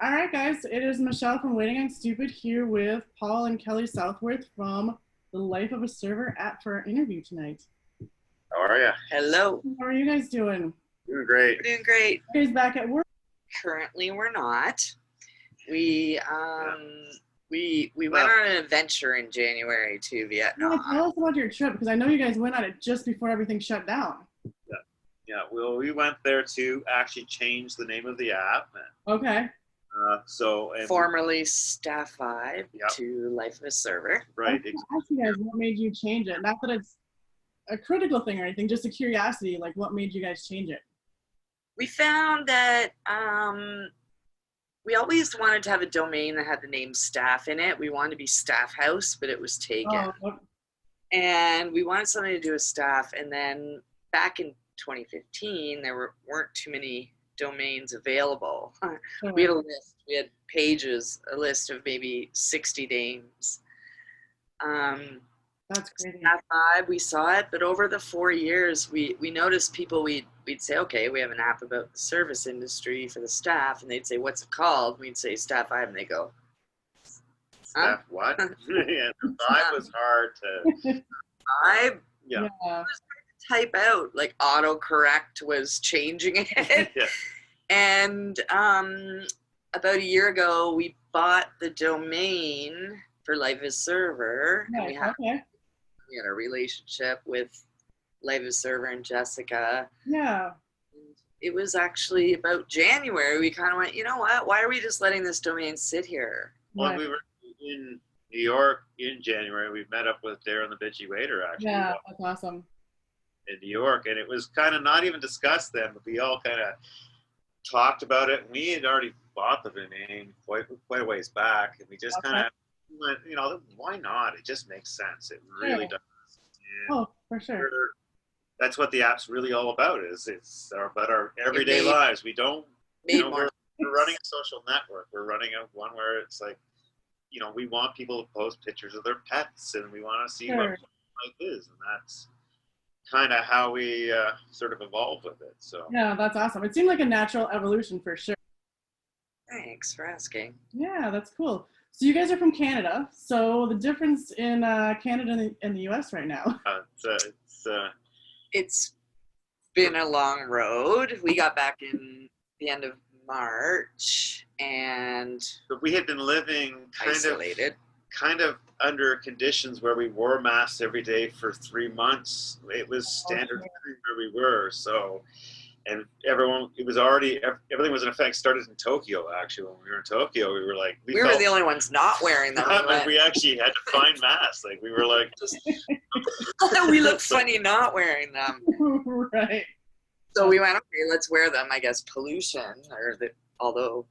All right, guys, it is Michelle from Waiting on Stupid here with Paul and Kelly Southworth from The Life of a Server app for our interview tonight. How are you? Hello. How are you guys doing? Doing great. We're doing great. You guys back at work? Currently, we're not. We went on an adventure in January to Yeah, Vietnam. tell us about your trip because I know you guys went on it just before everything shut down. Yeah. Well, we went there to actually change the name of the app. Okay. Formerly Staff 5 Yep. to Life of a Server. Right. I ask you guys what made you change it. Not that it's a critical thing or anything, just a curiosity. Like, what made you guys change it? We found that we always wanted to have a domain that had the name Staff in it. We wanted to be Staff House, but it was taken. Oh, And we wanted something to do with staff. And then back in 2015, there weren't too many domains available. We had a list. We had pages, a list of maybe 60 names. that's crazy. Staff 5, we saw it, but over the 4 years, we noticed people, we'd say, okay, we have an app about the service industry for the staff, and they'd say, what's it called? We'd say Staff 5, and they go, huh? Staff what? Yeah, the 5 was hard to. 5? Yeah. Type out, like autocorrect was changing it. Yeah. And about a year ago, we bought the domain for Life is Server. And we had a relationship with Life is Server and Jessica. Yeah. And it was actually about January. We kind of went, you know what? Why are we just letting this domain sit here? Well, we were in New York in January. We met up with Darren the Bitchy Waiter, actually. Yeah, that's awesome. In New York, and it was kind of not even discussed then, but we all kind of talked about it. We had already bought the domain quite a ways back, and we just kind of went, why not? It just makes sense. It really does. And for sure. That's what the app's really all about. It's about our everyday lives. We don't, we're running a social network. We're running one where it's like, we want people to post pictures of their pets, and we want to see what life is, and that's kind of how we sort of evolved with it. So yeah, that's awesome. It seemed like a natural evolution for sure. Thanks for asking. Yeah, that's cool. So you guys are from Canada. So the difference in Canada and the US right now. It's been a long road. We got back in the end of March, and but we had been living isolated. Kind of under conditions where we wore masks every day for 3 months. It was standard where we were. So, and everything was in effect. Started in Tokyo, actually. When we were in Tokyo, we were like, we were the only ones not wearing them. We actually had to find masks. Like, we were like, we look funny not wearing them. Right. So we went, okay, let's wear them. I guess pollution, although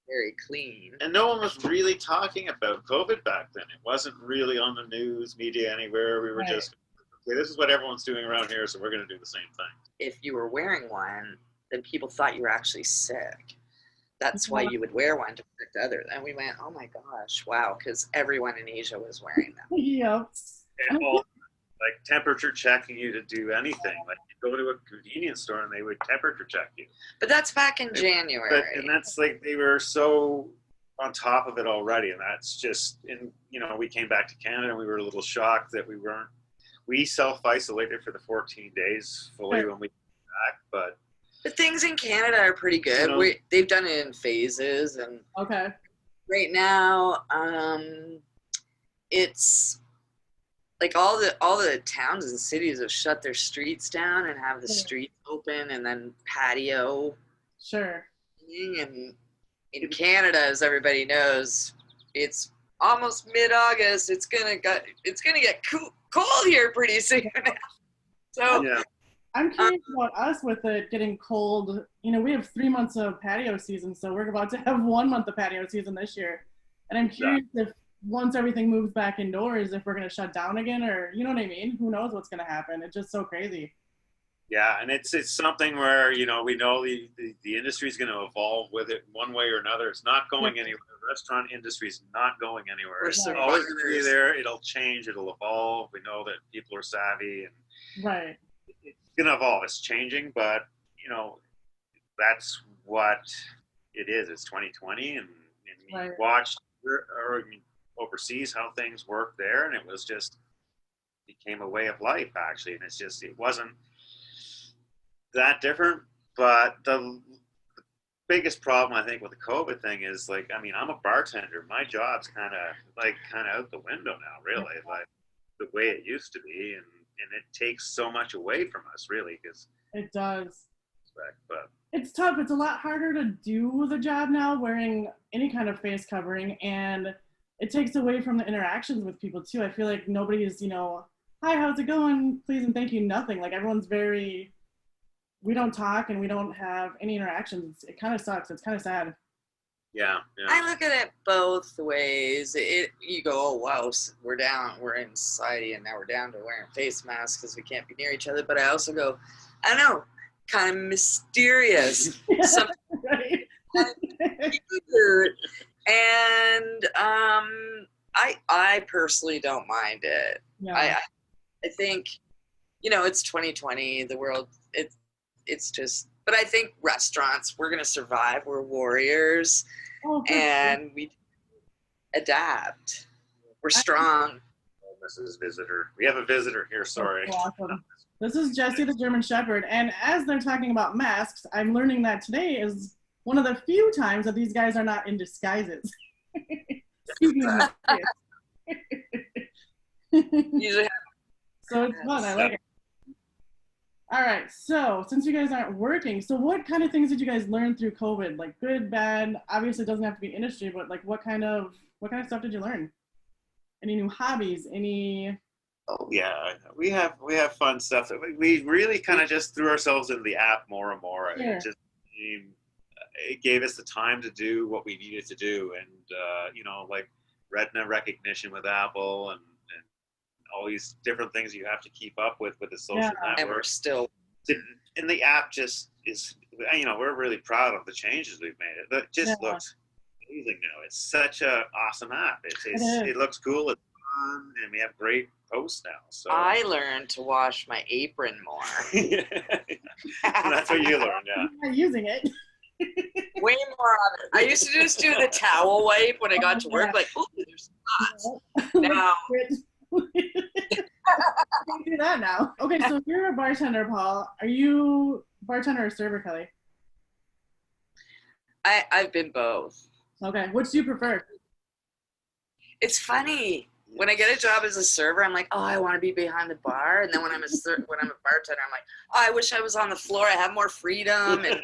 very clean. And no one was really talking about COVID back then. It wasn't really on the news, media, anywhere. We were just, okay, this is what everyone's doing around here, so we're going to do the same thing. If you were wearing one, then people thought you were actually sick. That's why you would wear one to protect others. And we went, oh my gosh, wow, because everyone in Asia was wearing them. Yep. And like temperature checking you to do anything. Like you go to a convenience store and they would temperature check you. But that's back in January. And that's like, they were so on top of it already. And that's just, we came back to Canada and we were a little shocked that we self-isolated for the 14 days fully when we came back. But things in Canada are pretty good. They've done it in phases. And right now, it's like all the towns and cities have shut their streets down and have the streets open and then patio. Sure. And in Canada, as everybody knows, it's almost mid-August. It's gonna get cold here pretty soon. So I'm curious about us with it getting cold. We have 3 months of patio season, so we're about to have 1 month of patio season this year. And I'm curious if once everything moves back indoors, if we're going to shut down again, or you know what I mean? Who knows what's going to happen? It's just so crazy. Yeah, and it's something where, we know the industry is going to evolve with it one way or another. It's not going anywhere. The restaurant industry is not going anywhere. It's always going to be there. It'll change. It'll evolve. We know that people are savvy. And it's going to evolve. It's changing, but, that's what it is. It's 2020, and we Right. watched overseas how things work there, and it was just became a way of life actually, and it wasn't that different. But the biggest problem I think with the COVID thing is like, I mean, I'm a bartender. My job's kind of out the window now, really, like the way it used to be, and it takes so much away from us, really, because It does. but It's tough. It's a lot harder to do the job now wearing any kind of face covering, and it takes away from the interactions with people too. I feel like nobody's, hi, how's it going? Please and thank you, nothing. Like everyone's we don't talk and we don't have any interactions. It kind of sucks. It's kind of sad. yeah. I look at it both ways. You go, oh wow, we're in society, and now we're down to wearing face masks because we can't be near each other. But I also go, I don't know, kind of mysterious. Something Right. weird. And I personally don't mind it. Yeah. I think, it's 2020. The world, it's just. But I think restaurants, we're gonna survive. We're warriors, and we adapt. We're strong. Mrs. Visitor, we have a visitor here. Sorry. Awesome. This is Jessie, the German Shepherd, and as they're talking about masks, I'm learning that today is one of the few times that these guys are not in disguises. Speaking of Usually. So it's fun. I like it. All right. So since you guys aren't working, so what kind of things did you guys learn through COVID? Like good, bad? Obviously, it doesn't have to be industry, but like what kind of stuff did you learn? Any new hobbies? Any? Oh yeah, we have fun stuff. We really kind of just threw ourselves into the app more and more. Sure. It gave us the time to do what we needed to do, and like retina recognition with Apple and all these different things you have to keep up with the social network. And we're still. And the app just is, we're really proud of the changes we've made. It just looks amazing now. It's such an awesome app. It looks cool. It's fun, and we have great posts now. So I learned to wash my apron more. That's what you learned, yeah. I'm not using it. Way more of it. I used to just do the towel wipe when I got to work, like, oh, there's spots. Now. Can't do that now. Okay, so you're a bartender, Paul. Are you bartender or server, Kelly? I've been both. Okay, which do you prefer? It's funny. When I get a job as a server, I'm like, oh, I want to be behind the bar. And then when I'm a bartender, I'm like, oh, I wish I was on the floor. I have more freedom, and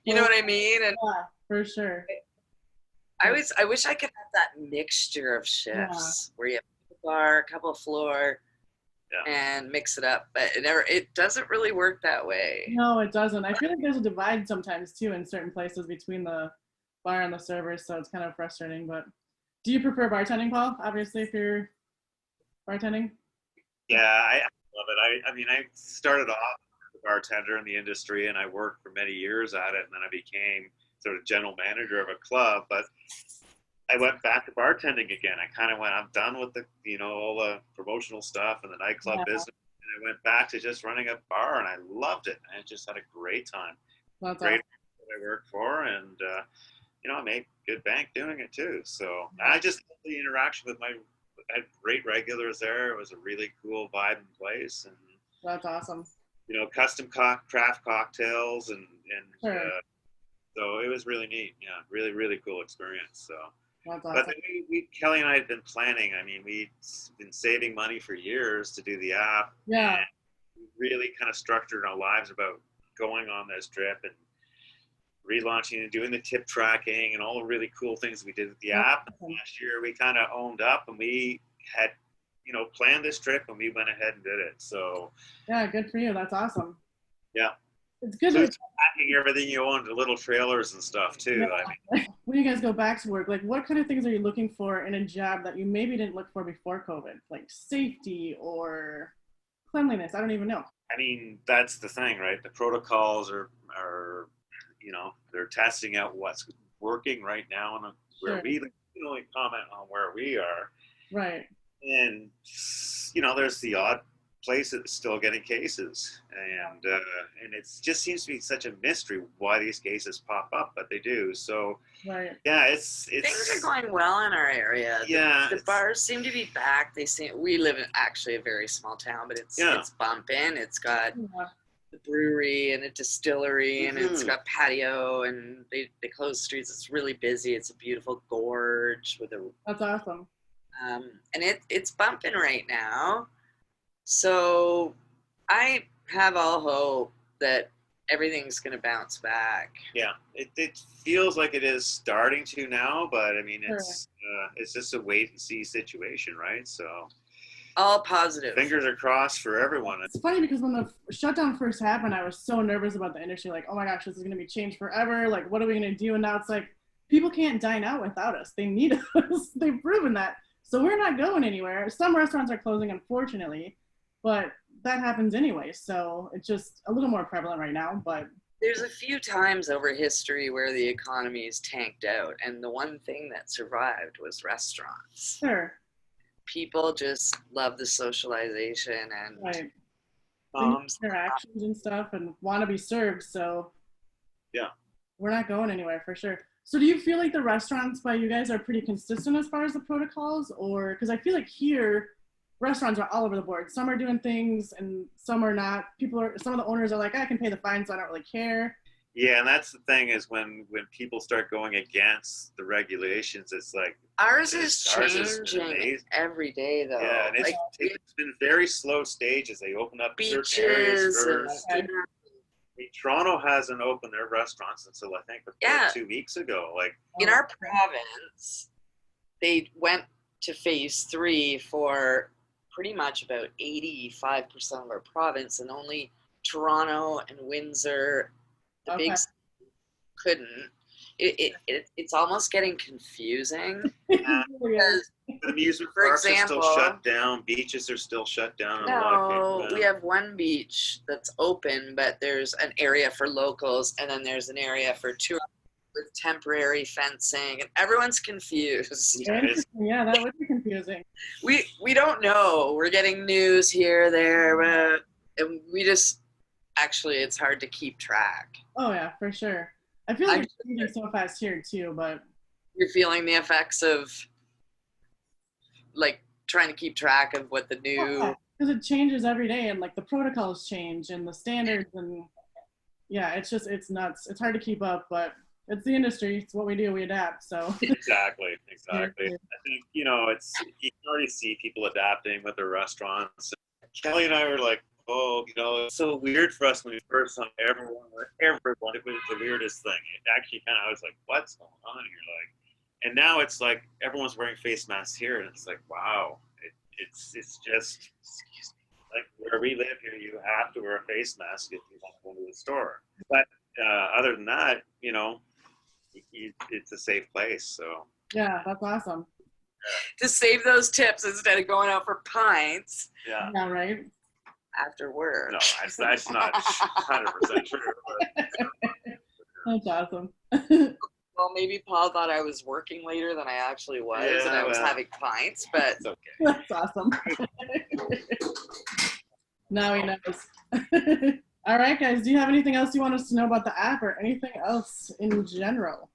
you know what I mean. And yeah, for sure. I wish I could have that mixture of shifts where you have a bar, a couple of floor, and mix it up. But it doesn't really work that way. No, it doesn't. I feel like there's a divide sometimes too in certain places between the bar and the servers, so it's kind of frustrating. But do you prefer bartending, Paul? Obviously, if you're bartending. Yeah, I love it. I mean, I started off as a bartender in the industry, and I worked for many years at it, and then I became sort of general manager of a club. But I went back to bartending again. I kind of I'm done with all the promotional stuff and the nightclub business. And I went back to just running a bar, and I loved it. I just had a great time. That's great awesome. I worked for, and I made good bank doing it too. So I just love the interaction with I had great regulars there. It was a really cool vibe and place, and that's awesome. Custom craft cocktails, and sure. So it was really neat. Yeah, really, really cool experience. So. That's awesome. But then Kelly and I had been planning. I mean, we'd been saving money for years to do the app. Yeah. And we really kind of structured our lives about going on this trip and relaunching and doing the tip tracking and all the really cool things we did with the app. Awesome. Last year, we kind of owned up, and we had, planned this trip, and we went ahead and did it. So. Yeah, good for you. That's awesome. Yeah. It's good. So it's packing everything you own to little trailers and stuff too. Yeah. I mean. When you guys go back to work, like what kind of things are you looking for in a job that you maybe didn't look for before COVID? Like safety or cleanliness? I don't even know. I mean, that's the thing, right? The protocols are they're testing out what's working right now, and where we can only comment on where we are. Right. And there's the odd places still getting cases, and it just seems to be such a mystery why these cases pop up, but they do. So Right. yeah, it's things are going well in our area. Yeah, the bars seem to be back. We live in actually a very small town, but it's bumping. It's got the brewery and a distillery, and it's got patio, and they close streets. It's really busy. It's a beautiful gorge with a. That's awesome. And it's bumping right now. So I have all hope that everything's going to bounce back. Yeah, it feels like it is starting to now, but I mean, it's just a wait and see situation, right? So all positive. Fingers are crossed for everyone. It's funny because when the shutdown first happened, I was so nervous about the industry. Like, oh my gosh, this is going to be changed forever. Like, what are we going to do? And now it's like, people can't dine out without us. They need us. They've proven that. So we're not going anywhere. Some restaurants are closing, unfortunately, but that happens anyway. So it's just a little more prevalent right now. But there's a few times over history where the economy is tanked out, and the one thing that survived was restaurants. Sure. People just love the socialization and interactions and stuff, and want to be served. So yeah, we're not going anywhere for sure. So do you feel like the restaurants by you guys are pretty consistent as far as the protocols, or because I feel like here restaurants are all over the board. Some are doing things and some are not. Some of the owners are like, I can pay the fine, so I don't really care. Yeah, and that's the thing is when people start going against the regulations, it's like ours is changing every day, though. Yeah, and it's been very slow stages. They open up beaches certain areas first. I mean, Toronto hasn't opened their restaurants until I think 2 weeks ago. Like in our province, they went to phase 3 for pretty much about 85% of our province, and only Toronto and Windsor, the big couldn't. It's almost getting confusing. Because, the amusement parks are still shut down. Beaches are still shut down. No, we have one beach that's open, but there's an area for locals, and then there's an area for tourists with temporary fencing, and everyone's confused. Yeah, that would be confusing. We don't know. We're getting news here, there, but and we just actually it's hard to keep track. Oh yeah, for sure. I feel like it's changing so fast here too, but you're feeling the effects of like trying to keep track of what the new because it changes every day, and like the protocols change and the standards, and yeah, it's nuts. It's hard to keep up, but it's the industry. It's what we do. We adapt. So exactly. I think you can already see people adapting with their restaurants. Kelly and I were like, oh, it's so weird for us when we first saw everyone. It was the weirdest thing. It actually kind of, I was like, what's going on here? Like, and now it's like everyone's wearing face masks here, and it's like, wow, it's just, excuse me, like where we live here, you have to wear a face mask if you want to go to the store. But other than that, it's a safe place. So yeah, that's awesome. To save those tips instead of going out for pints. Yeah. Yeah, right. After work. No, that's not 100% true. But. That's awesome. Well, maybe Paul thought I was working later than I actually was, and I was having pints, but it's okay. That's awesome. Now he knows. All right, guys. Do you have anything else you want us to know about the app, or anything else in general?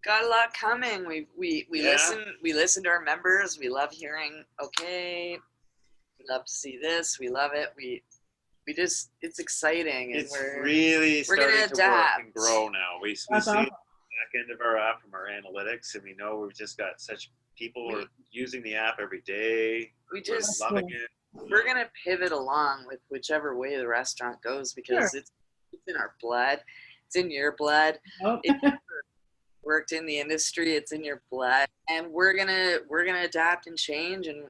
Got a lot coming. We listen to our members. We love hearing. Okay, we love to see this. We love it. We just it's exciting. And it's really starting to work and grow now. We see the back end of our app from our analytics, and we know we've just got such people who are using the app every day. We're loving it. We're gonna pivot along with whichever way the restaurant goes, because it's in our blood. It's in your blood. Oh. If you worked in the industry, it's in your blood, and we're gonna adapt and change. And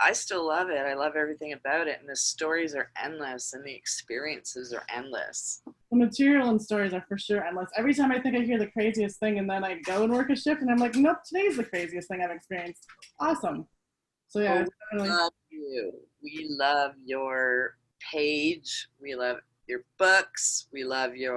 I still love it. I love everything about it, and the stories are endless, and the experiences are endless. The material and stories are for sure endless. Every time I think I hear the craziest thing, and then I go and work a shift, and I'm like, nope, today's the craziest thing I've experienced. Awesome. So yeah, we love you. We love your page. We love your books. We love you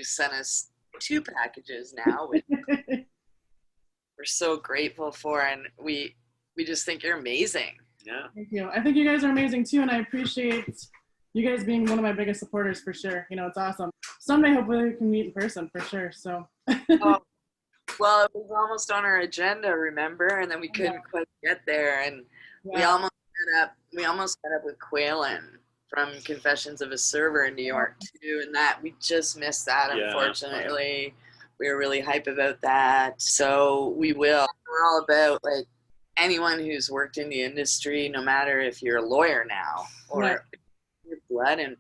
sent us 2 packages now, which we're so grateful for, and we just think you're amazing. Yeah. Thank you. I think you guys are amazing too, and I appreciate you guys being one of my biggest supporters for sure. You know, it's awesome. Someday, hopefully, we can meet in person for sure. So. Oh, well, it was almost on our agenda, remember? And then we couldn't quite get there, and we almost met up with Quaylen from Confessions of a Server in New York too, and that we just missed that, unfortunately. We were really hype about that, so we will. We're all about like anyone who's worked in the industry, no matter if you're a lawyer now or your blood, and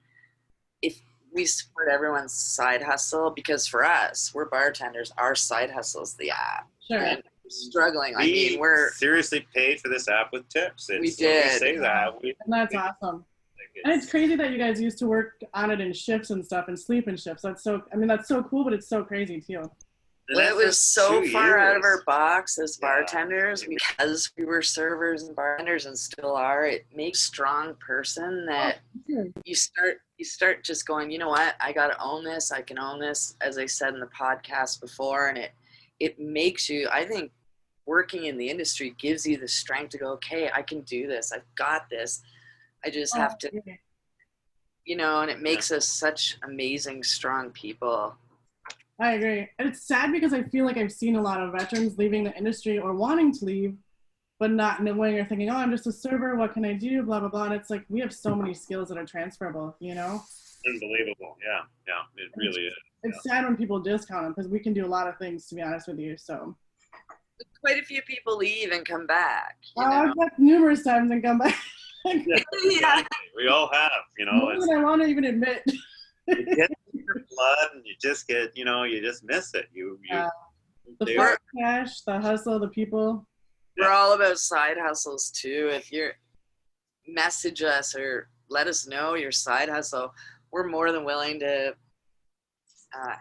if we support everyone's side hustle, because for us, we're bartenders, our side hustle is the app. Sure. And we're struggling. We're seriously paid for this app with tips. We did. We say that. And that's awesome. And it's crazy that you guys used to work on it in shifts and stuff and sleep in shifts. That's so cool, but it's so crazy too. Well, it was so far out of our box as bartenders because we were servers and bartenders and still are. It makes a strong person that you start just going, you know what, I got to own this. I can own this, as I said in the podcast before. And it makes you, I think, working in the industry gives you the strength to go, okay, I can do this. I've got this. I just have to, you know, and it makes us such amazing, strong people. I agree. And it's sad because I feel like I've seen a lot of veterans leaving the industry or wanting to leave, but not knowing or thinking, oh, I'm just a server. What can I do? Blah, blah, blah. And it's like, we have so many skills that are transferable, you know? Unbelievable. Yeah. Yeah. It really is. It's sad when people discount them because we can do a lot of things, to be honest with you. So quite a few people leave and come back. I've left numerous times and come back. Yeah. We all have, you know. More than I want to even admit. You get your blood and you just get, you know, you just miss it. The fun cash, the hustle, the people. We're all about side hustles too. If you're message us or let us know your side hustle, we're more than willing to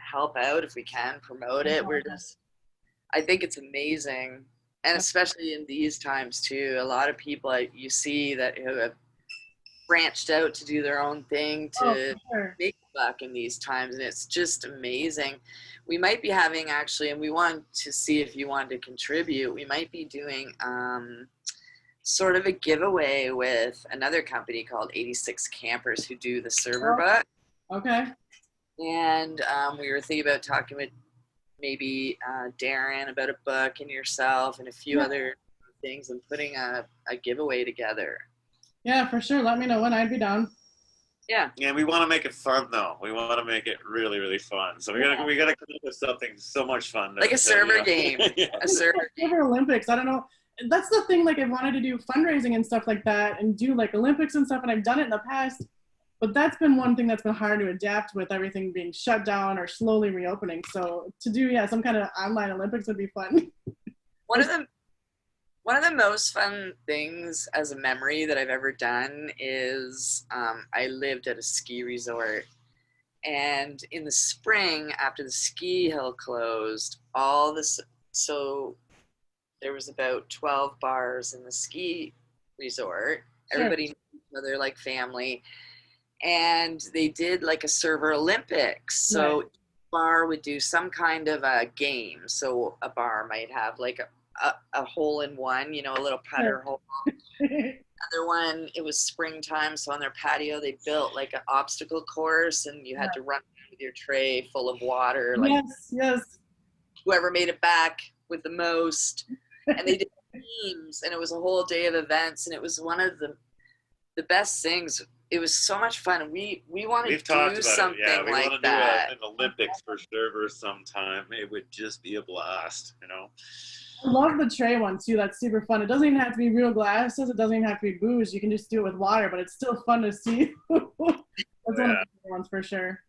help out if we can, promote it. I think it's amazing. And especially in these times too, a lot of people you see that who have branched out to do their own thing to make a buck in these times, and it's just amazing. We might be having actually, and we want to see if you want to contribute, we might be doing sort of a giveaway with another company called 86 Campers who do the server book. Okay. And we were thinking about talking with maybe Darren about a book and yourself and a few other things and putting a giveaway together. Yeah, for sure. Let me know when. I'd be down. Yeah. Yeah, we want to make it fun though. We want to make it really, really fun. So we gotta come up with something so much fun. Like a server game. A server Olympics. I don't know. That's the thing. Like I wanted to do fundraising and stuff like that, and do like Olympics and stuff, and I've done it in the past. But that's been one thing that's been hard to adapt with everything being shut down or slowly reopening. So to do, some kind of online Olympics would be fun. One of the most fun things as a memory that I've ever done is I lived at a ski resort. And in the spring, after the ski hill closed, so there was about 12 bars in the ski resort. Sure. Everybody knew each other like family. And they did like a server Olympics. So each bar would do some kind of a game. So a bar might have like a hole in one, you know, a little putter hole. Another one, it was springtime. So on their patio, they built like an obstacle course and you had to run with your tray full of water. Like yes. Whoever made it back with the most. And they did teams and it was a whole day of events. And it was one of the best things. It was so much fun. We want to do something like that. We want to do an Olympics for servers sometime. It would just be a blast, you know. I love the tray one too. That's super fun. It doesn't even have to be real glasses. It doesn't even have to be booze. You can just do it with water, but it's still fun to see. That's one of the favorite ones for sure.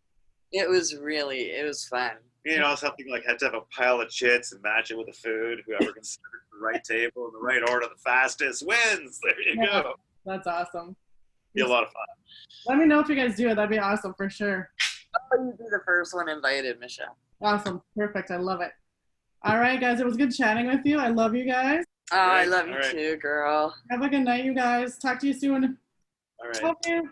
It was fun. You know, something like had to have a pile of chits and match it with the food. Whoever can serve the right table in the right order the fastest wins. There you go. That's awesome. Be a lot of fun. Let me know if you guys do it. That'd be awesome for sure. Oh, you'd be the first one invited, Michelle. Awesome. Perfect. I love it. All right, guys. It was good chatting with you. I love you guys. Oh, I love you too, girl. Have a good night, you guys. Talk to you soon. All right. Love you.